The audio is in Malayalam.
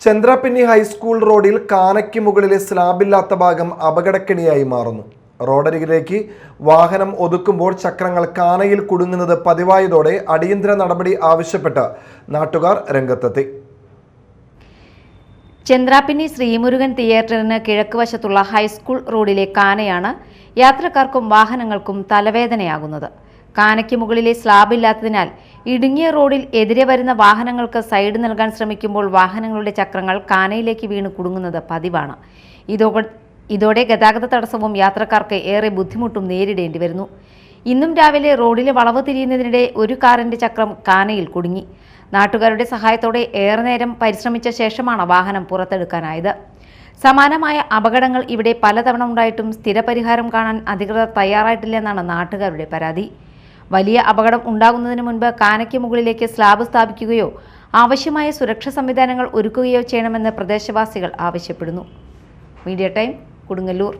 ചന്ദ്രപിന്നി ഹൈസ്കൂൾ റോഡിൽ കാനയ്ക്ക് മുകളിലെ സ്ലാബില്ലാത്ത ഭാഗം അപകടക്കെണിയായി മാറുന്നു. റോഡരികിലേക്ക് വാഹനം ഒതുക്കുമ്പോൾ ചക്രങ്ങൾ കാനയിൽ കുടുങ്ങുന്നത് പതിവായതോടെ അടിയന്തര നടപടി ആവശ്യപ്പെട്ട് നാട്ടുകാർ രംഗത്തെത്തി. ചന്ദ്രപിന്നി ശ്രീമുരുകൻ തിയേറ്ററിന് കിഴക്ക് വശത്തുള്ള ഹൈസ്കൂൾ റോഡിലെ കാനയാണ് യാത്രക്കാർക്കും വാഹനങ്ങൾക്കും തലവേദനയാകുന്നത്. കാനയ്ക്ക് മുകളിലെ സ്ലാബ് ഇല്ലാത്തതിനാൽ ഇടുങ്ങിയ റോഡിൽ എതിരെ വരുന്ന വാഹനങ്ങൾക്ക് സൈഡ് നൽകാൻ ശ്രമിക്കുമ്പോൾ വാഹനങ്ങളുടെ ചക്രങ്ങൾ കാനയിലേക്ക് വീണ് കുടുങ്ങുന്നത് പതിവാണ്. ഇതോടെ ഗതാഗത തടസ്സവും യാത്രക്കാർക്ക് ഏറെ ബുദ്ധിമുട്ടും നേരിടേണ്ടി വരുന്നു. ഇന്നും രാവിലെ റോഡിലെ വളവ് തിരിയുന്നതിനിടെ ഒരു കാറിന്റെ ചക്രം കാനയിൽ കുടുങ്ങി. നാട്ടുകാരുടെ സഹായത്തോടെ ഏറെ നേരം പരിശ്രമിച്ച ശേഷമാണ് വാഹനം പുറത്തെടുക്കാനായത്. സമാനമായ അപകടങ്ങൾ ഇവിടെ പലതവണ ഉണ്ടായിട്ടും സ്ഥിരപരിഹാരം കാണാൻ അധികൃതർ തയ്യാറായിട്ടില്ലെന്നാണ് നാട്ടുകാരുടെ പരാതി. വലിയ അപകടം ഉണ്ടാകുന്നതിന് മുൻപ് കാനയ്ക്ക് മുകളിലേക്ക് സ്ലാബ് സ്ഥാപിക്കുകയോ ആവശ്യമായ സുരക്ഷാ സംവിധാനങ്ങൾ ഒരുക്കുകയോ ചെയ്യണമെന്ന് പ്രദേശവാസികൾ ആവശ്യപ്പെടുന്നു. Media time, Kodungallur.